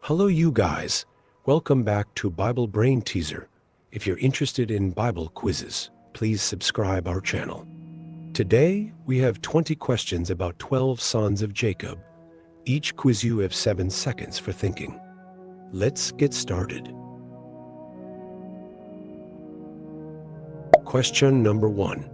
Hello, you guys. Welcome back to Bible Brain Teaser. If you're interested in Bible quizzes, please subscribe our channel. Today, we have 20 questions about 12 sons of Jacob. Each quiz you have 7 seconds for thinking. Let's get started. Question number 1.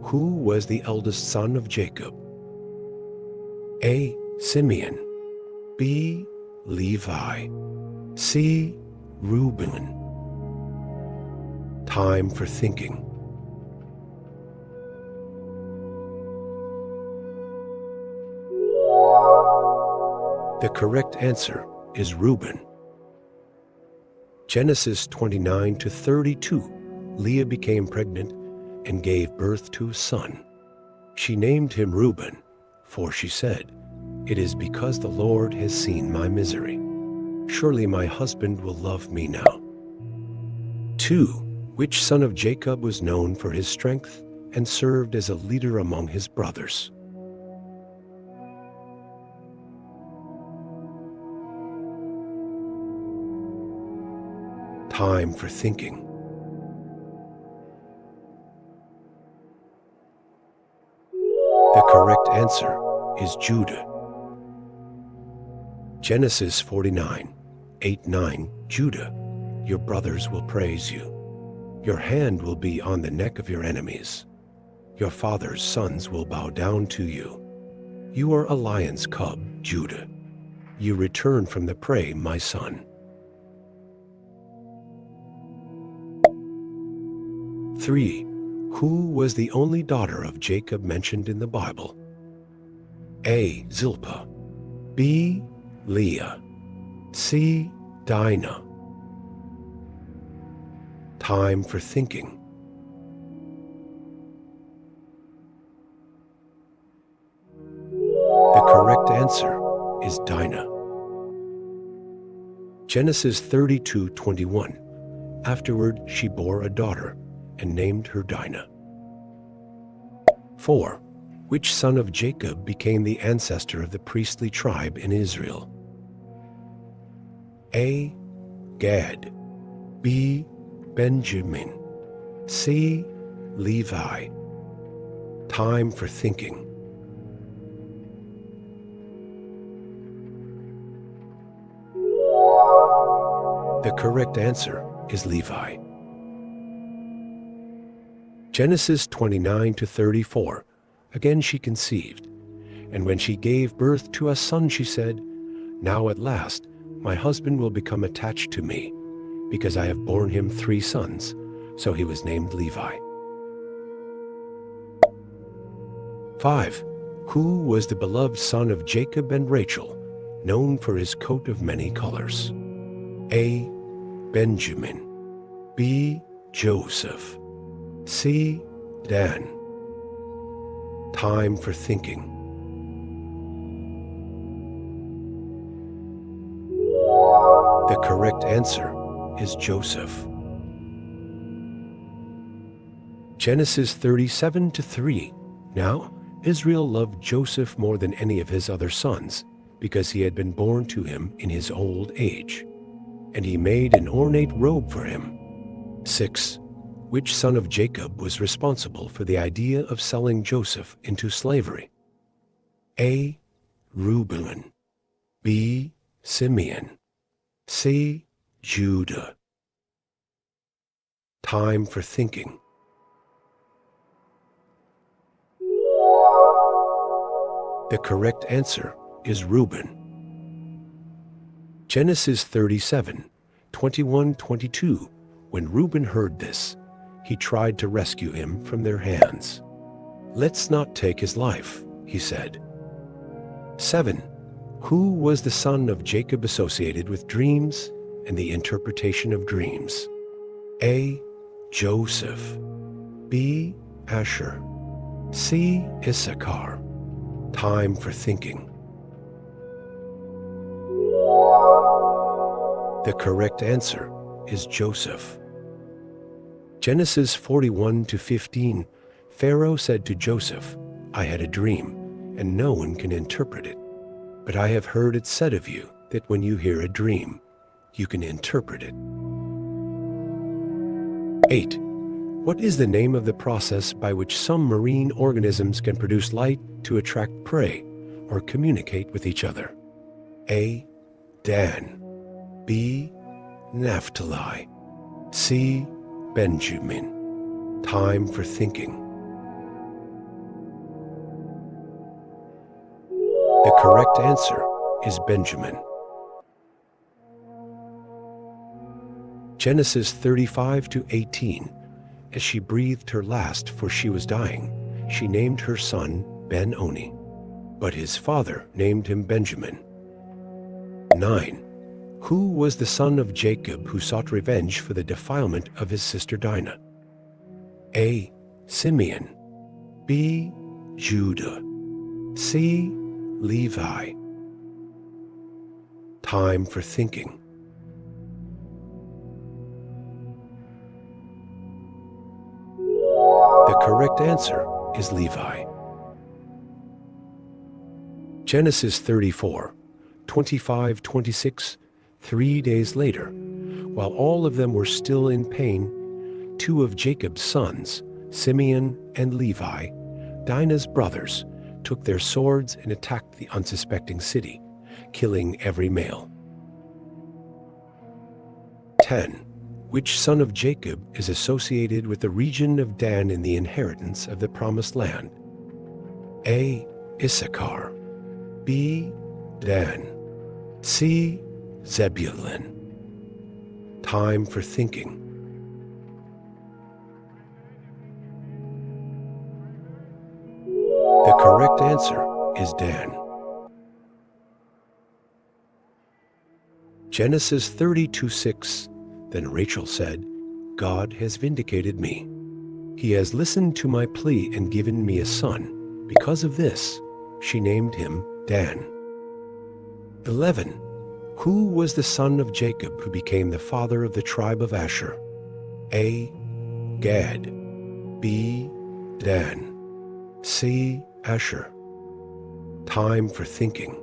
Who was the eldest son of Jacob? A. Simeon. B. Levi. C. Reuben. Time for thinking. The correct answer is Reuben. Genesis 29-32, Leah became pregnant and gave birth to a son. She named him Reuben, for she said, "It is because the Lord has seen my misery. Surely my husband will love me now." 2. Which son of Jacob was known for his strength and served as a leader among his brothers? Time for thinking. The correct answer is Judah. Genesis 49:8-9, Judah, your brothers will praise you. Your hand will be on the neck of your enemies. Your father's sons will bow down to you. You are a lion's cub, Judah. You return from the prey, my son. 3. Who was the only daughter of Jacob mentioned in the Bible? A. Zilpah. B. Leah. C. Dinah. Time for thinking. The correct answer is Dinah. Genesis 32:21. Afterward, she bore a daughter and named her Dinah. 4. Which son of Jacob became the ancestor of the priestly tribe in Israel? A. Gad. B. Benjamin. C. Levi. Time for thinking. The correct answer is Levi. Genesis 29-34. Again she conceived, and when she gave birth to a son, she said, "Now at last my husband will become attached to me, because I have borne him 3 sons." So he was named Levi. 5. Who was the beloved son of Jacob and Rachel, known for his coat of many colors? A. Benjamin. B. Joseph. C. Dan. Time for thinking. The correct answer is Joseph. Genesis 37-3. Now, Israel loved Joseph more than any of his other sons, because he had been born to him in his old age. And he made an ornate robe for him. 6. Which son of Jacob was responsible for the idea of selling Joseph into slavery? A. Reuben. B. Simeon. C. Judah. Time for thinking. The correct answer is Reuben. Genesis 37:21-22. When Reuben heard this, he tried to rescue him from their hands. "Let's not take his life," he said. 7. Who was the son of Jacob associated with dreams and the interpretation of dreams? A. Joseph. B. Asher. C. Issachar. Time for thinking. The correct answer is Joseph. Genesis 41-15. Pharaoh said to Joseph, "I had a dream, and no one can interpret it. But I have heard it said of you that when you hear a dream, you can interpret it. 8. What is the name of the process by which some marine organisms can produce light to attract prey or communicate with each other? A. Dan. B. Naphtali. C. Benjamin. Time for thinking. The correct answer is Benjamin. Genesis 35-18. As she breathed her last, for she was dying, she named her son Ben-Oni, but his father named him Benjamin. 9. Who was the son of Jacob who sought revenge for the defilement of his sister Dinah? A. Simeon. B. Judah. C. Levi. Time for thinking. The correct answer is Levi. Genesis 34:25-26. 3 days later, while all of them were still in pain, two of Jacob's sons, Simeon and Levi, Dinah's brothers, took their swords and attacked the unsuspecting city, killing every male. 10. Which son of Jacob is associated with the region of Dan in the inheritance of the promised land? A. Issachar. B. Dan. C. Zebulun. Time for thinking. The correct answer is Dan. Genesis 32:6. Then Rachel said, God has vindicated me. He has listened to my plea and given me a son. Because of this, she named him Dan. 11. Who was the son of Jacob who became the father of the tribe of Asher? A. Gad. B. Dan. C. Asher. Time for thinking.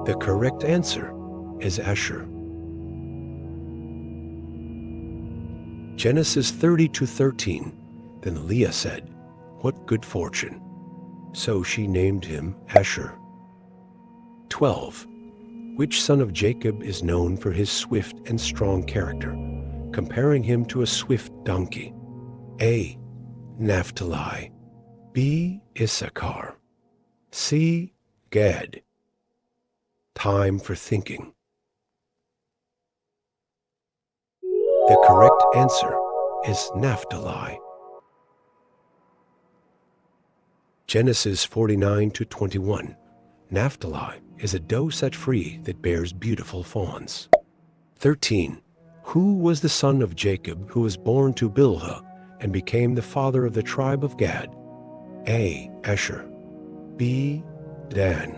The correct answer is Asher. Genesis 30:13. Then Leah said, What good fortune! So she named him Asher. 12. Which son of Jacob is known for his swift and strong character, comparing him to a swift donkey? A. Naphtali. B. Issachar. C. Gad. Time for thinking. The correct answer is Naphtali. Genesis 49:21. Naphtali is a doe set free that bears beautiful fawns. 13. Who was the son of Jacob who was born to Bilhah and became the father of the tribe of Gad? A. Asher. B. Dan.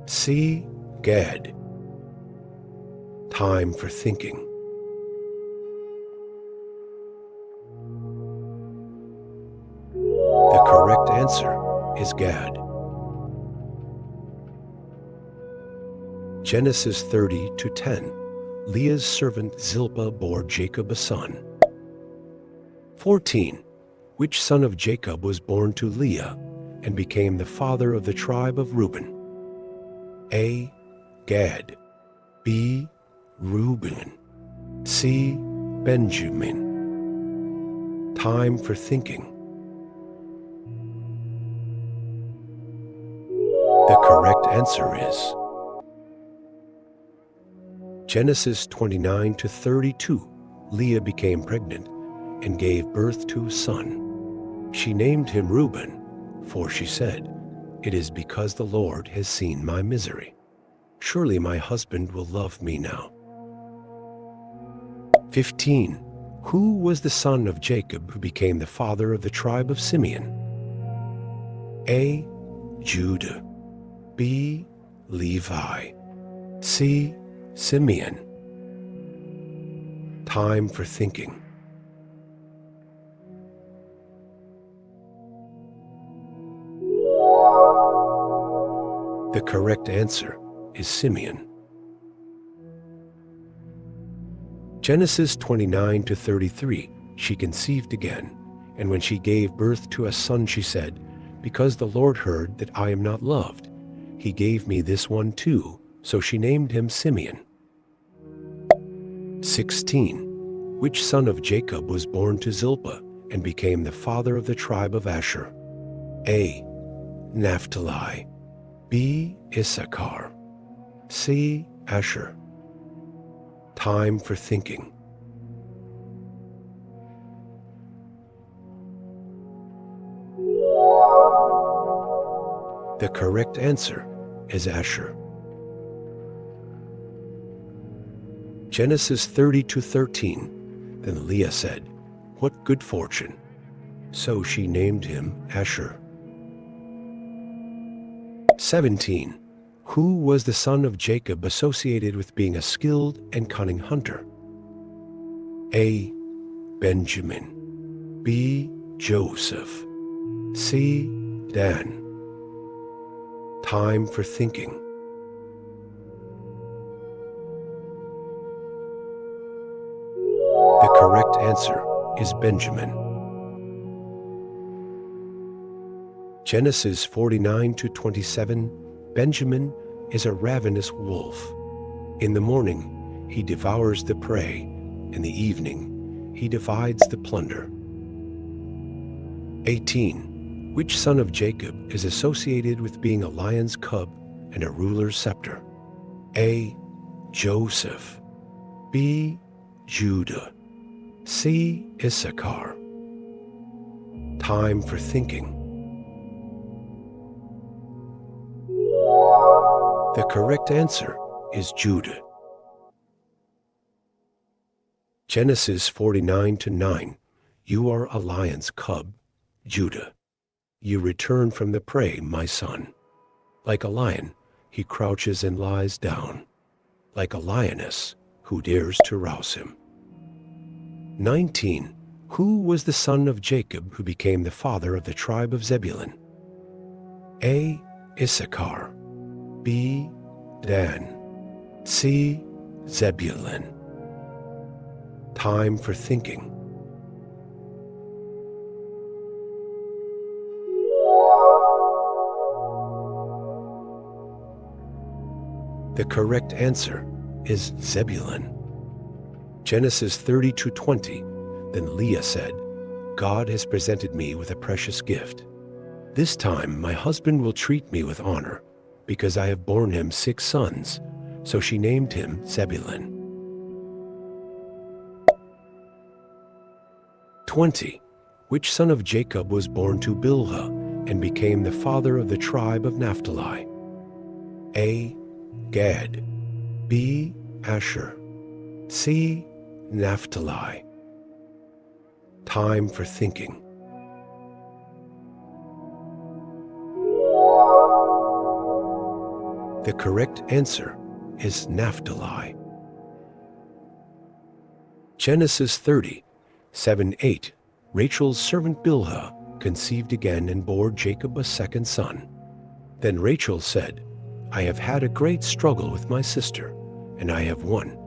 C. Gad. Time for thinking. The correct answer is Gad. Genesis 30:10. Leah's servant Zilpah bore Jacob a son. 14. Which son of Jacob was born to Leah and became the father of the tribe of Reuben? A. Gad. B. Reuben. C. Benjamin. Time for thinking. The correct answer is Genesis 29:32. Leah became pregnant and gave birth to a son. She named him Reuben, for she said, It is because the Lord has seen my misery. Surely my husband will love me now. 15. Who was the son of Jacob who became the father of the tribe of Simeon? A. Judah. B. Levi. C. Simeon. Time for thinking. The correct answer is Simeon. Genesis 29 to 33, she conceived again, and when she gave birth to a son, she said, "Because the Lord heard that I am not loved, he gave me this one too," so she named him Simeon. 16. Which son of Jacob was born to Zilpah and became the father of the tribe of Asher? A. Naphtali, B. Issachar, C. Asher. Time for thinking. The correct answer is Asher. Genesis 30 to 13. Then Leah said, "What good fortune!" So she named him Asher. 17. Who was the son of Jacob associated with being a skilled and cunning hunter? A. Benjamin, B. Joseph, C. Dan. Time for thinking. The correct answer is Benjamin. Genesis 49 to 27. Benjamin is a ravenous wolf. In the morning, he devours the prey. In the evening, he divides the plunder. 18. Which son of Jacob is associated with being a lion's cub and a ruler's scepter? A. Joseph, B. Judah, C. Issachar. Time for thinking. The correct answer is Judah. Genesis 49 to 9. You are a lion's cub, Judah. You return from the prey, my son. Like a lion, he crouches and lies down. Like a lioness, who dares to rouse him? 19. Who was the son of Jacob who became the father of the tribe of Zebulun? A. Issachar, B. Dan, C. Zebulun. Time for thinking. The correct answer is Zebulun. Genesis 30 to 20. Then Leah said, "God has presented me with a precious gift. This time my husband will treat me with honor, because I have borne him 6 sons." So she named him Zebulun. 20. Which son of Jacob was born to Bilhah and became the father of the tribe of Naphtali? A. Gad, B. Asher, C. Naphtali. Time for thinking. The correct answer is Naphtali. Genesis 30, 7-8. Rachel's servant Bilhah conceived again and bore Jacob a second son. Then Rachel said, "I have had a great struggle with my sister, and I have won."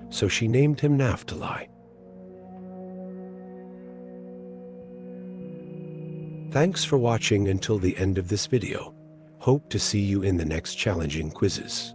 So she named him Naphtali. Thanks for watching until the end of this video. Hope to see you in the next challenging quizzes.